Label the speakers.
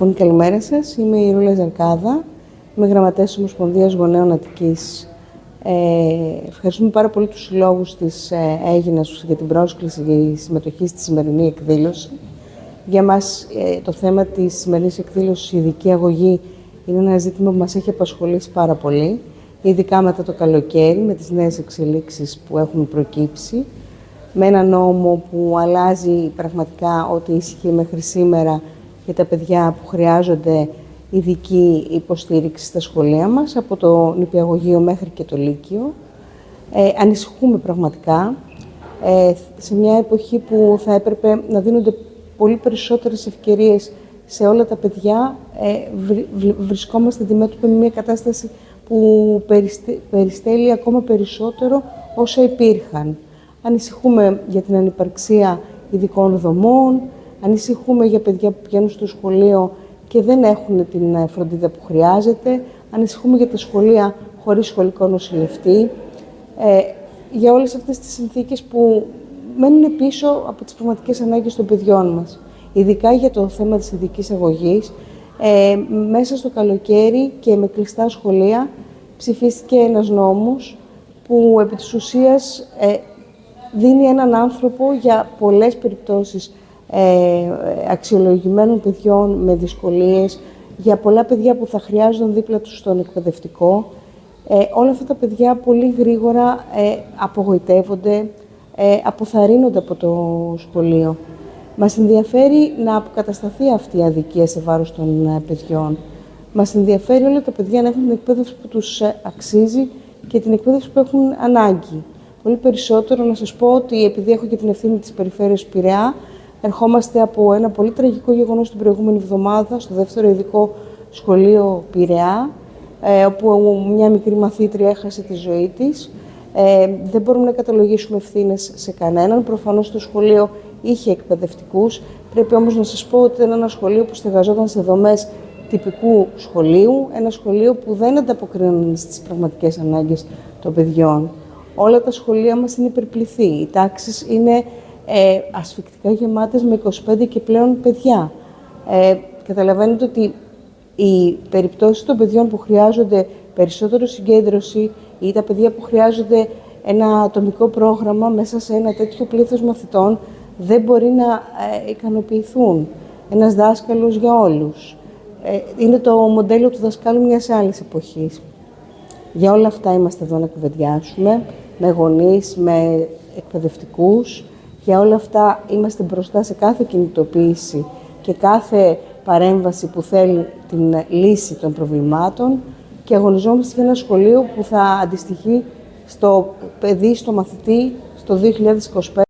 Speaker 1: Λοιπόν, καλημέρα σας. Είμαι η Ρούλα Ζαρκάδα. Είμαι γραμματέας της Ομοσπονδίας Γονέων Αττικής. Ευχαριστούμε πάρα πολύ τους συλλόγους της Αίγινας για την πρόσκληση και η συμμετοχή στη σημερινή εκδήλωση. Για μας το θέμα της σημερινής εκδήλωσης, η ειδική αγωγή, είναι ένα ζήτημα που μας έχει απασχολήσει πάρα πολύ, ειδικά μετά το καλοκαίρι, με τις νέες εξελίξεις που έχουν προκύψει, με ένα νόμο που αλλάζει πραγματικά ό,τι ίσχυε μέχρι σήμερα για τα παιδιά που χρειάζονται ειδική υποστήριξη στα σχολεία μας, από το νηπιαγωγείο μέχρι και το λύκειο. Ανησυχούμε πραγματικά σε μια εποχή που θα έπρεπε να δίνονται πολύ περισσότερες ευκαιρίες σε όλα τα παιδιά. Βρισκόμαστε αντιμέτωποι με μια κατάσταση που περιστέλει ακόμα περισσότερο όσα υπήρχαν. Ανησυχούμε για την ανυπαρξία ειδικών δομών, ανησυχούμε για παιδιά που πηγαίνουν στο σχολείο και δεν έχουν την φροντίδα που χρειάζεται, ανησυχούμε για τα σχολεία χωρίς σχολικό νοσηλευτή, για όλες αυτές τις συνθήκες που μένουν πίσω από τις πραγματικές ανάγκες των παιδιών μας. Ειδικά για το θέμα της ειδικής αγωγής, μέσα στο καλοκαίρι και με κλειστά σχολεία ψηφίστηκε ένας νόμος που επί της ουσίας δίνει έναν άνθρωπο για πολλές περιπτώσεις αξιολογημένων παιδιών με δυσκολίες, για πολλά παιδιά που θα χρειάζονταν δίπλα τους στον εκπαιδευτικό. Όλα αυτά τα παιδιά πολύ γρήγορα απογοητεύονται, αποθαρρύνονται από το σχολείο. Μας ενδιαφέρει να αποκατασταθεί αυτή η αδικία σε βάρος των παιδιών. Μας ενδιαφέρει όλα τα παιδιά να έχουν την εκπαίδευση που τους αξίζει και την εκπαίδευση που έχουν ανάγκη. Πολύ περισσότερο να σας πω ότι, επειδή έχω και την ευθύνη της Περιφέρειας Πειραιά, ερχόμαστε από ένα πολύ τραγικό γεγονός την προηγούμενη εβδομάδα στο δεύτερο ειδικό σχολείο Πειραιά, όπου μια μικρή μαθήτρια έχασε τη ζωή της. Δεν μπορούμε να καταλογίσουμε ευθύνες σε κανέναν. Προφανώς το σχολείο είχε εκπαιδευτικούς. Πρέπει όμως να σας πω ότι ήταν ένα σχολείο που στεγαζόταν σε δομές τυπικού σχολείου, ένα σχολείο που δεν ανταποκρίνονταν στις πραγματικές ανάγκες των παιδιών. Όλα τα σχολεία μας είναι υπερπληθή. Οι τάξεις είναι ασφυκτικά γεμάτες με 25 και πλέον παιδιά. Καταλαβαίνετε ότι οι περιπτώσεις των παιδιών που χρειάζονται περισσότερο συγκέντρωση ή τα παιδιά που χρειάζονται ένα ατομικό πρόγραμμα μέσα σε ένα τέτοιο πλήθος μαθητών δεν μπορεί να ικανοποιηθούν. Ένας δάσκαλος για όλους. Είναι το μοντέλο του δασκάλου μιας άλλης εποχής. Για όλα αυτά είμαστε εδώ να κουβεντιάσουμε, με γονείς, με εκπαιδευτικούς. Για όλα αυτά είμαστε μπροστά σε κάθε κινητοποίηση και κάθε παρέμβαση που θέλει την λύση των προβλημάτων και αγωνιζόμαστε για ένα σχολείο που θα αντιστοιχεί στο παιδί, στο μαθητή, στο 2025.